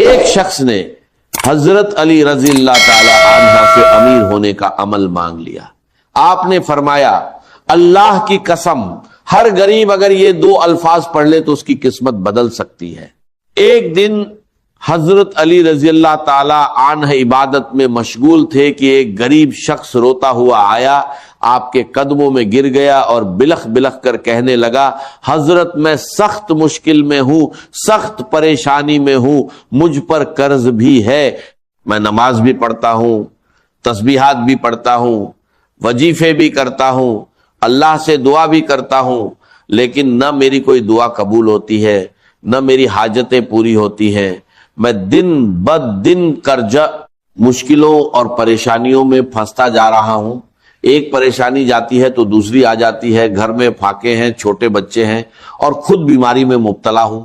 ایک شخص نے حضرت علی رضی اللہ تعالی عنہ سے امیر ہونے کا عمل مانگ لیا. آپ نے فرمایا اللہ کی قسم ہر غریب اگر یہ 2 الفاظ پڑھ لے تو اس کی قسمت بدل سکتی ہے. ایک دن حضرت علی رضی اللہ تعالی عنہ عبادت میں مشغول تھے کہ ایک غریب شخص روتا ہوا آیا, آپ کے قدموں میں گر گیا اور بلخ بلخ کر کہنے لگا حضرت میں سخت مشکل میں ہوں, سخت پریشانی میں ہوں, مجھ پر قرض بھی ہے, میں نماز بھی پڑھتا ہوں, تسبیحات بھی پڑھتا ہوں, وظیفے بھی کرتا ہوں, اللہ سے دعا بھی کرتا ہوں, لیکن نہ میری کوئی دعا قبول ہوتی ہے نہ میری حاجتیں پوری ہوتی ہیں. میں دن بد دن قرضہ مشکلوں اور پریشانیوں میں پھنستا جا رہا ہوں. ایک پریشانی جاتی ہے تو دوسری آ جاتی ہے, گھر میں پھاکے ہیں, چھوٹے بچے ہیں اور خود بیماری میں مبتلا ہوں.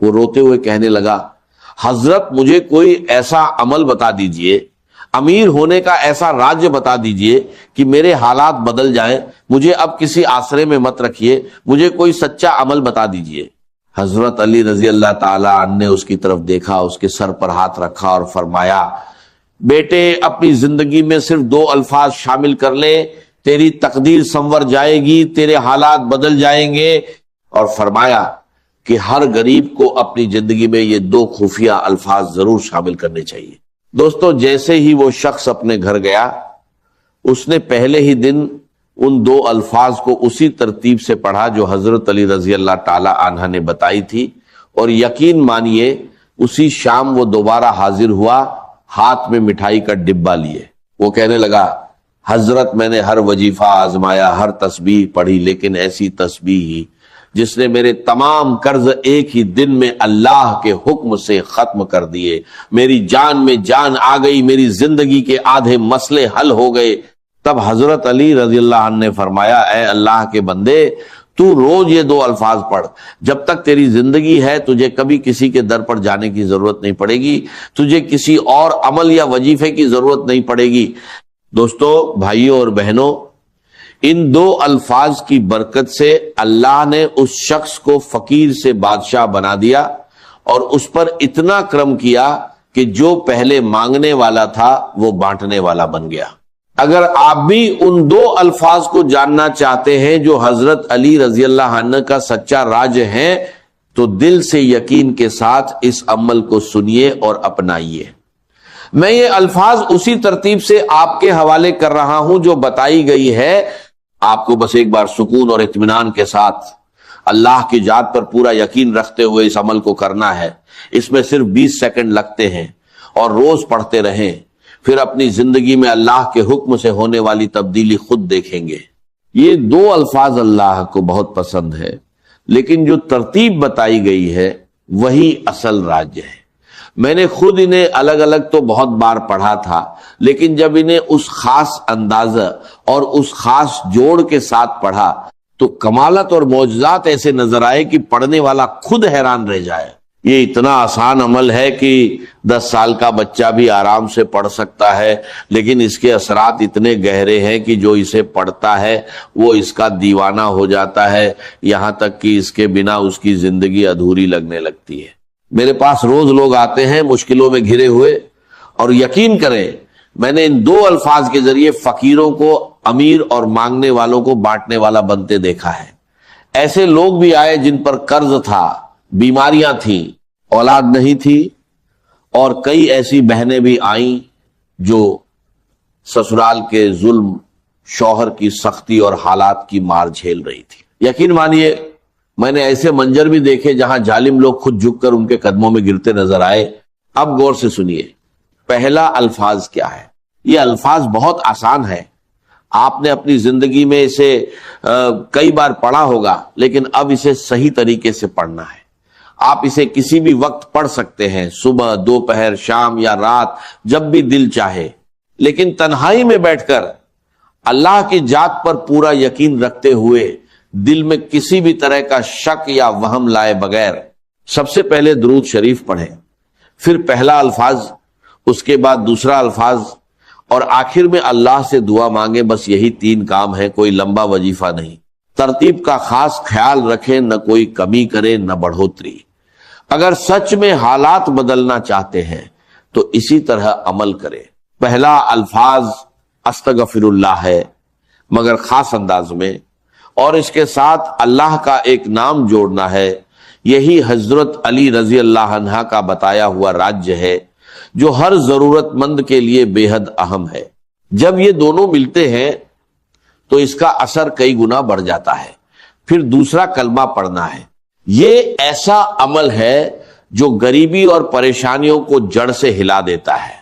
وہ روتے ہوئے کہنے لگا حضرت مجھے کوئی ایسا عمل بتا دیجئے, امیر ہونے کا ایسا راز بتا دیجئے کہ میرے حالات بدل جائیں, مجھے اب کسی آسرے میں مت رکھیے, مجھے کوئی سچا عمل بتا دیجئے. حضرت علی رضی اللہ تعالی عنہ نے اس کی طرف دیکھا, اس کے سر پر ہاتھ رکھا اور فرمایا بیٹے اپنی زندگی میں صرف 2 الفاظ شامل کر لے, تیری تقدیر سنور جائے گی, تیرے حالات بدل جائیں گے. اور فرمایا کہ ہر غریب کو اپنی زندگی میں یہ 2 خفیہ الفاظ ضرور شامل کرنے چاہیے. دوستو جیسے ہی وہ شخص اپنے گھر گیا, اس نے پہلے ہی دن ان 2 الفاظ کو اسی ترتیب سے پڑھا جو حضرت علی رضی اللہ تعالی عنہ نے بتائی تھی, اور یقین مانیے اسی شام وہ دوبارہ حاضر ہوا ہاتھ میں مٹھائی کا ڈبہ لیے. وہ کہنے لگا حضرت میں نے ہر وظیفہ آزمایا, ہر تسبیح پڑھی, لیکن ایسی تسبیح ہی جس نے میرے تمام قرض ایک ہی دن میں اللہ کے حکم سے ختم کر دیے. میری جان میں جان آ گئی, میری زندگی کے آدھے مسئلے حل ہو گئے. تب حضرت علی رضی اللہ عنہ نے فرمایا اے اللہ کے بندے تو روز یہ 2 الفاظ پڑھ, جب تک تیری زندگی ہے تجھے کبھی کسی کے در پر جانے کی ضرورت نہیں پڑے گی, تجھے کسی اور عمل یا وظیفے کی ضرورت نہیں پڑے گی. دوستو بھائیوں اور بہنوں, ان 2 الفاظ کی برکت سے اللہ نے اس شخص کو فقیر سے بادشاہ بنا دیا اور اس پر اتنا کرم کیا کہ جو پہلے مانگنے والا تھا وہ بانٹنے والا بن گیا. اگر آپ بھی ان 2 الفاظ کو جاننا چاہتے ہیں جو حضرت علی رضی اللہ عنہ کا سچا راج ہے, تو دل سے یقین کے ساتھ اس عمل کو سنیے اور اپنائیے. میں یہ الفاظ اسی ترتیب سے آپ کے حوالے کر رہا ہوں جو بتائی گئی ہے. آپ کو بس ایک بار سکون اور اطمینان کے ساتھ اللہ کی ذات پر پورا یقین رکھتے ہوئے اس عمل کو کرنا ہے. اس میں صرف 20 سیکنڈ لگتے ہیں اور روز پڑھتے رہیں, پھر اپنی زندگی میں اللہ کے حکم سے ہونے والی تبدیلی خود دیکھیں گے. یہ 2 الفاظ اللہ کو بہت پسند ہے, لیکن جو ترتیب بتائی گئی ہے وہی اصل راج ہے. میں نے خود انہیں الگ الگ تو بہت بار پڑھا تھا, لیکن جب انہیں اس خاص اندازہ اور اس خاص جوڑ کے ساتھ پڑھا تو کمالت اور معجزات ایسے نظر آئے کہ پڑھنے والا خود حیران رہ جائے. یہ اتنا آسان عمل ہے کہ 10 سال کا بچہ بھی آرام سے پڑھ سکتا ہے, لیکن اس کے اثرات اتنے گہرے ہیں کہ جو اسے پڑھتا ہے وہ اس کا دیوانہ ہو جاتا ہے, یہاں تک کہ اس کے بنا اس کی زندگی ادھوری لگنے لگتی ہے. میرے پاس روز لوگ آتے ہیں مشکلوں میں گھرے ہوئے, اور یقین کریں میں نے ان 2 الفاظ کے ذریعے فقیروں کو امیر اور مانگنے والوں کو بانٹنے والا بنتے دیکھا ہے. ایسے لوگ بھی آئے جن پر قرض تھا, بیماریاں تھیں, اولاد نہیں تھی, اور کئی ایسی بہنیں بھی آئیں جو سسرال کے ظلم, شوہر کی سختی اور حالات کی مار جھیل رہی تھی. یقین مانیے میں نے ایسے منظر بھی دیکھے جہاں ظالم لوگ خود جھک کر ان کے قدموں میں گرتے نظر آئے. اب غور سے سنیے پہلا الفاظ کیا ہے. یہ الفاظ بہت آسان ہے, آپ نے اپنی زندگی میں اسے کئی بار پڑھا ہوگا, لیکن اب اسے صحیح طریقے سے پڑھنا ہے. آپ اسے کسی بھی وقت پڑھ سکتے ہیں, صبح, دوپہر, شام یا رات, جب بھی دل چاہے, لیکن تنہائی میں بیٹھ کر اللہ کی ذات پر پورا یقین رکھتے ہوئے دل میں کسی بھی طرح کا شک یا وہم لائے بغیر سب سے پہلے درود شریف پڑھیں, پھر پہلا الفاظ, اس کے بعد دوسرا الفاظ, اور آخر میں اللہ سے دعا مانگیں. بس یہی 3 کام ہے, کوئی لمبا وظیفہ نہیں. ترتیب کا خاص خیال رکھیں, نہ کوئی کمی کرے نہ بڑھوتری. اگر سچ میں حالات بدلنا چاہتے ہیں تو اسی طرح عمل کریں۔ پہلا الفاظ استغفر اللہ ہے مگر خاص انداز میں، اور اس کے ساتھ اللہ کا ایک نام جوڑنا ہے۔ یہی حضرت علی رضی اللہ عنہ کا بتایا ہوا راج ہے جو ہر ضرورت مند کے لیے بے حد اہم ہے۔ جب یہ دونوں ملتے ہیں تو اس کا اثر کئی گنا بڑھ جاتا ہے۔ پھر دوسرا کلمہ پڑھنا ہے۔ یہ ایسا عمل ہے جو غریبی اور پریشانیوں کو جڑ سے ہلا دیتا ہے۔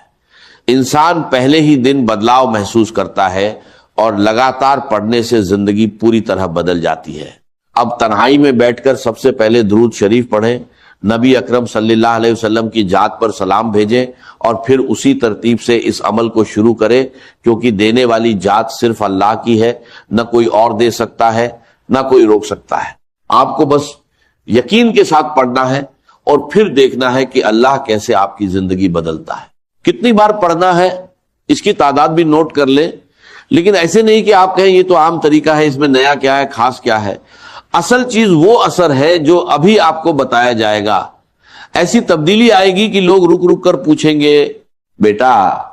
انسان پہلے ہی دن بدلاؤ محسوس کرتا ہے اور لگاتار پڑھنے سے زندگی پوری طرح بدل جاتی ہے۔ اب تنہائی میں بیٹھ کر سب سے پہلے درود شریف پڑھیں، نبی اکرم صلی اللہ علیہ وسلم کی ذات پر سلام بھیجیں، اور پھر اسی ترتیب سے اس عمل کو شروع کریں، کیونکہ دینے والی ذات صرف اللہ کی ہے، نہ کوئی اور دے سکتا ہے، نہ کوئی روک سکتا ہے۔ آپ کو بس یقین کے ساتھ پڑھنا ہے اور پھر دیکھنا ہے کہ اللہ کیسے آپ کی زندگی بدلتا ہے۔ کتنی بار پڑھنا ہے اس کی تعداد بھی نوٹ کر لیں، لیکن ایسے نہیں کہ آپ کہیں یہ تو عام طریقہ ہے، اس میں نیا کیا ہے، خاص کیا ہے۔ اصل چیز وہ اثر ہے جو ابھی آپ کو بتایا جائے گا۔ ایسی تبدیلی آئے گی کہ لوگ رک رک کر پوچھیں گے، بیٹا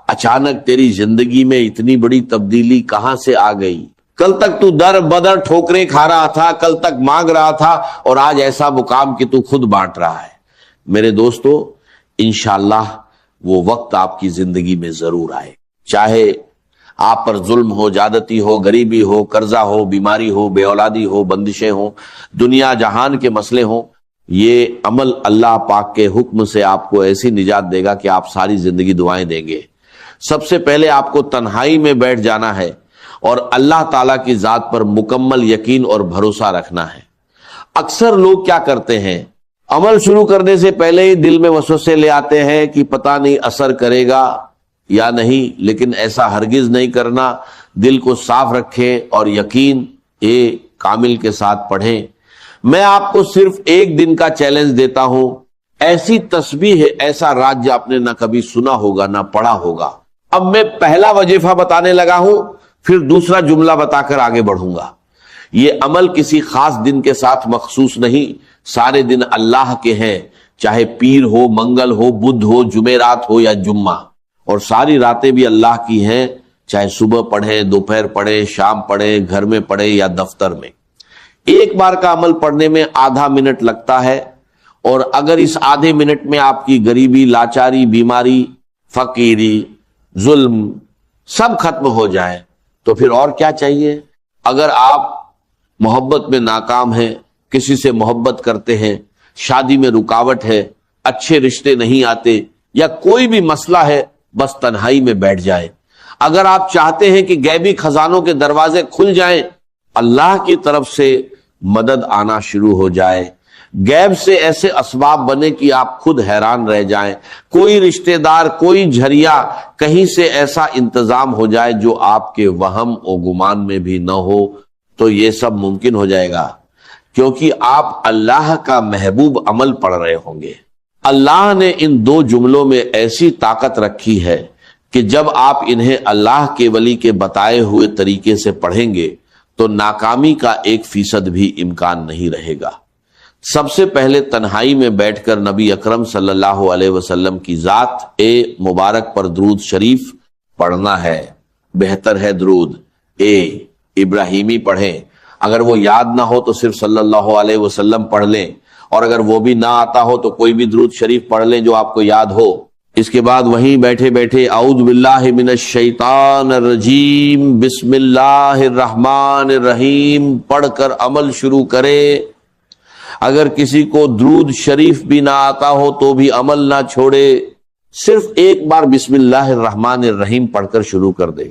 اچانک تیری زندگی میں اتنی بڑی تبدیلی کہاں سے آ گئی؟ کل تک تو در بدر ٹھوکریں کھا رہا تھا، کل تک مانگ رہا تھا، اور آج ایسا مقام کہ تو خود بانٹ رہا ہے۔ میرے دوستو، انشاءاللہ وہ وقت آپ کی زندگی میں ضرور آئے، چاہے آپ پر ظلم ہو، زیادتی ہو، غریبی ہو، قرضہ ہو، بیماری ہو، بے اولادی ہو، بندشیں ہوں، دنیا جہان کے مسئلے ہوں۔ یہ عمل اللہ پاک کے حکم سے آپ کو ایسی نجات دے گا کہ آپ ساری زندگی دعائیں دیں گے۔ سب سے پہلے آپ کو تنہائی میں بیٹھ جانا ہے اور اللہ تعالیٰ کی ذات پر مکمل یقین اور بھروسہ رکھنا ہے۔ اکثر لوگ کیا کرتے ہیں، عمل شروع کرنے سے پہلے ہی دل میں وسوسے لے آتے ہیں کہ پتہ نہیں اثر کرے گا یا نہیں، لیکن ایسا ہرگز نہیں کرنا۔ دل کو صاف رکھیں اور یقین کامل کے ساتھ پڑھیں۔ میں آپ کو صرف ایک دن کا چیلنج دیتا ہوں۔ ایسی تسبیح ہے، ایسا راج آپ نے نہ کبھی سنا ہوگا نہ پڑھا ہوگا۔ اب میں پہلا وظیفہ بتانے لگا ہوں، پھر دوسرا جملہ بتا کر آگے بڑھوں گا۔ یہ عمل کسی خاص دن کے ساتھ مخصوص نہیں، سارے دن اللہ کے ہیں، چاہے پیر ہو، منگل ہو، بدھ ہو، جمعرات ہو یا جمعہ، اور ساری راتیں بھی اللہ کی ہیں، چاہے صبح پڑھیں، دوپہر پڑھیں، شام پڑھیں، گھر میں پڑھیں یا دفتر میں۔ ایک بار کا عمل پڑھنے میں آدھا منٹ لگتا ہے، اور اگر اس آدھے منٹ میں آپ کی غریبی، لاچاری، بیماری، فقیری، ظلم سب ختم ہو جائے تو پھر اور کیا چاہیے؟ اگر آپ محبت میں ناکام ہیں، کسی سے محبت کرتے ہیں، شادی میں رکاوٹ ہے، اچھے رشتے نہیں آتے، یا کوئی بھی مسئلہ ہے، بس تنہائی میں بیٹھ جائیں۔ اگر آپ چاہتے ہیں کہ غیبی خزانوں کے دروازے کھل جائیں، اللہ کی طرف سے مدد آنا شروع ہو جائے، غیب سے ایسے اسباب بنے کہ آپ خود حیران رہ جائیں، کوئی رشتہ دار، کوئی جھریا، کہیں سے ایسا انتظام ہو جائے جو آپ کے وہم و گمان میں بھی نہ ہو، تو یہ سب ممکن ہو جائے گا، کیونکہ آپ اللہ کا محبوب عمل پڑھ رہے ہوں گے۔ اللہ نے ان دو جملوں میں ایسی طاقت رکھی ہے کہ جب آپ انہیں اللہ کے ولی کے بتائے ہوئے طریقے سے پڑھیں گے تو ناکامی کا 1% بھی امکان نہیں رہے گا۔ سب سے پہلے تنہائی میں بیٹھ کر نبی اکرم صلی اللہ علیہ وسلم کی ذات مبارک پر درود شریف پڑھنا ہے۔ بہتر ہے درود ابراہیمی پڑھیں، اگر وہ یاد نہ ہو تو صرف صلی اللہ علیہ وسلم پڑھ لیں، اور اگر وہ بھی نہ آتا ہو تو کوئی بھی درود شریف پڑھ لیں جو آپ کو یاد ہو۔ اس کے بعد وہیں بیٹھے بیٹھے اعوذ باللہ من الشیطان الرجیم بسم اللہ الرحمن الرحیم پڑھ کر عمل شروع کرے۔ اگر کسی کو درود شریف بھی نہ آتا ہو تو بھی عمل نہ چھوڑے، صرف ایک بار بسم اللہ الرحمن الرحیم پڑھ کر شروع کر دے۔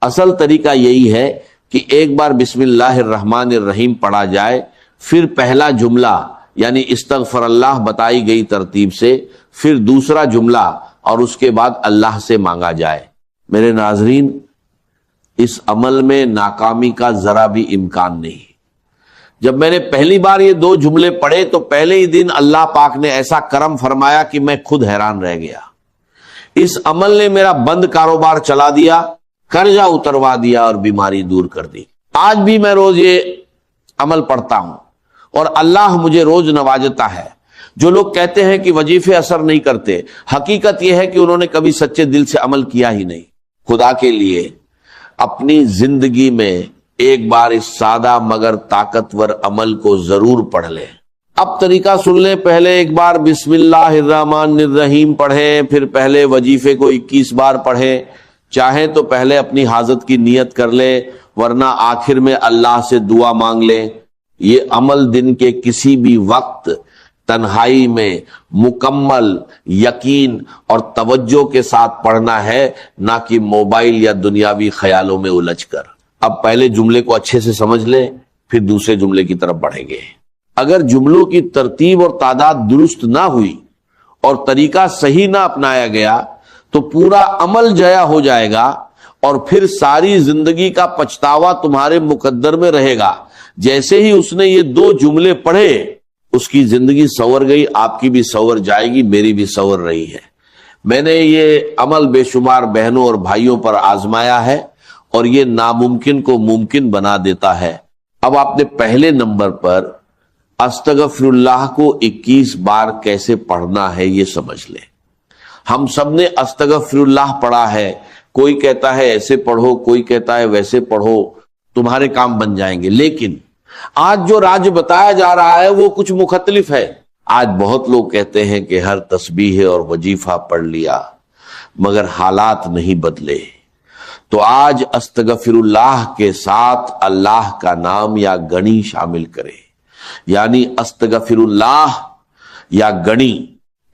اصل طریقہ یہی ہے کہ ایک بار بسم اللہ الرحمن الرحیم پڑھا جائے، پھر پہلا جملہ یعنی استغفر اللہ بتائی گئی ترتیب سے، پھر دوسرا جملہ، اور اس کے بعد اللہ سے مانگا جائے۔ میرے ناظرین، اس عمل میں ناکامی کا ذرا بھی امکان نہیں۔ جب میں نے پہلی بار یہ دو جملے پڑھے تو پہلے ہی دن اللہ پاک نے ایسا کرم فرمایا کہ میں خود حیران رہ گیا۔ اس عمل نے میرا بند کاروبار چلا دیا، قرضہ اتروا دیا اور بیماری دور کر دی۔ آج بھی میں روز یہ عمل پڑھتا ہوں اور اللہ مجھے روز نوازتا ہے۔ جو لوگ کہتے ہیں کہ وظیفے اثر نہیں کرتے، حقیقت یہ ہے کہ انہوں نے کبھی سچے دل سے عمل کیا ہی نہیں۔ خدا کے لیے اپنی زندگی میں ایک بار اس سادہ مگر طاقتور عمل کو ضرور پڑھ لیں۔ اب طریقہ سن لیں، پہلے ایک بار بسم اللہ الرحمن الرحیم پڑھیں، پھر پہلے وظیفے کو 21 بار پڑھیں، چاہیں تو پہلے اپنی حاجت کی نیت کر لیں، ورنہ آخر میں اللہ سے دعا مانگ لیں۔ یہ عمل دن کے کسی بھی وقت تنہائی میں مکمل یقین اور توجہ کے ساتھ پڑھنا ہے، نہ کہ موبائل یا دنیاوی خیالوں میں الجھ کر۔ اب پہلے جملے کو اچھے سے سمجھ لیں، پھر دوسرے جملے کی طرف بڑھیں گے۔ اگر جملوں کی ترتیب اور تعداد درست نہ ہوئی اور طریقہ صحیح نہ اپنایا گیا تو پورا عمل ضائع ہو جائے گا، اور پھر ساری زندگی کا پچھتاوا تمہارے مقدر میں رہے گا۔ جیسے ہی اس نے یہ 2 جملے پڑھے، اس کی زندگی سنور گئی، آپ کی بھی سنور جائے گی، میری بھی سنور رہی ہے۔ میں نے یہ عمل بے شمار بہنوں اور بھائیوں پر آزمایا ہے، اور یہ ناممکن کو ممکن بنا دیتا ہے۔ اب آپ نے پہلے نمبر پر استغفر اللہ کو 21 بار کیسے پڑھنا ہے یہ سمجھ لیں۔ ہم سب نے استغفر اللہ پڑھا ہے، کوئی کہتا ہے ایسے پڑھو، کوئی کہتا ہے ویسے پڑھو، تمہارے کام بن جائیں گے۔ لیکن آج جو راج بتایا جا رہا ہے وہ کچھ مختلف ہے۔ آج بہت لوگ کہتے ہیں کہ ہر تسبیح اور وظیفہ پڑھ لیا، مگر حالات نہیں بدلے۔ تو آج استغفر اللہ کے ساتھ اللہ کا نام یا گنی شامل کرے، یعنی استغفر اللہ یا گنی۔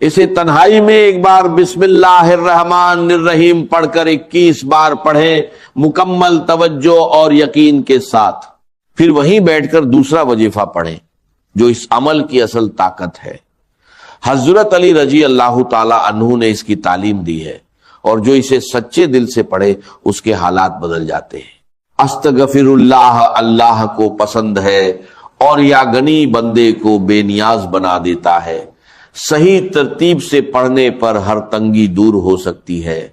اسے تنہائی میں ایک بار بسم اللہ الرحمن الرحیم پڑھ کر 21 بار پڑھیں، مکمل توجہ اور یقین کے ساتھ۔ پھر وہیں بیٹھ کر دوسرا وظیفہ پڑھیں جو اس عمل کی اصل طاقت ہے۔ حضرت علی رضی اللہ تعالی عنہ نے اس کی تعلیم دی ہے، اور جو اسے سچے دل سے پڑھے اس کے حالات بدل جاتے ہیں۔ استغفر اللہ اللہ کو پسند ہے، اور یا گنی بندے کو بے نیاز بنا دیتا ہے۔ صحیح ترتیب سے پڑھنے پر ہر تنگی دور ہو سکتی ہے۔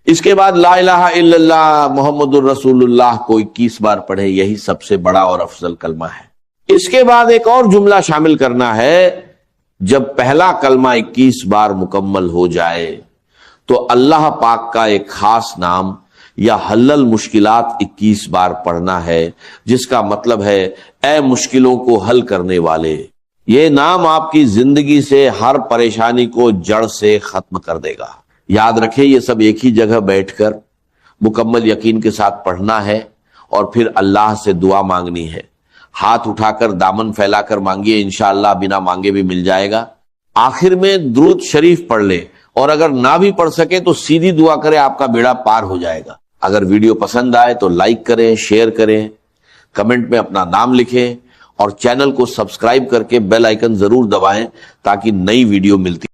اس کے بعد لا الہ الا اللہ محمد الرسول اللہ کو 21 بار پڑھیں، یہی سب سے بڑا اور افضل کلمہ ہے۔ اس کے بعد ایک اور جملہ شامل کرنا ہے۔ جب پہلا کلمہ 21 بار مکمل ہو جائے تو اللہ پاک کا ایک خاص نام یا حل المشکلات 21 بار پڑھنا ہے، جس کا مطلب ہے اے مشکلوں کو حل کرنے والے۔ یہ نام آپ کی زندگی سے ہر پریشانی کو جڑ سے ختم کر دے گا۔ یاد رکھیں، یہ سب ایک ہی جگہ بیٹھ کر مکمل یقین کے ساتھ پڑھنا ہے، اور پھر اللہ سے دعا مانگنی ہے۔ ہاتھ اٹھا کر دامن پھیلا کر مانگیے، انشاءاللہ بنا مانگے بھی مل جائے گا۔ آخر میں درود شریف پڑھ لیں، اور اگر نہ بھی پڑھ سکے تو سیدھی دعا کریں، آپ کا بیڑا پار ہو جائے گا۔ اگر ویڈیو پسند آئے تو لائک کریں، شیئر کریں، کمنٹ میں اپنا نام لکھیں، اور چینل کو سبسکرائب کر کے بیل آئیکن ضرور دبائیں تاکہ نئی ویڈیو ملتی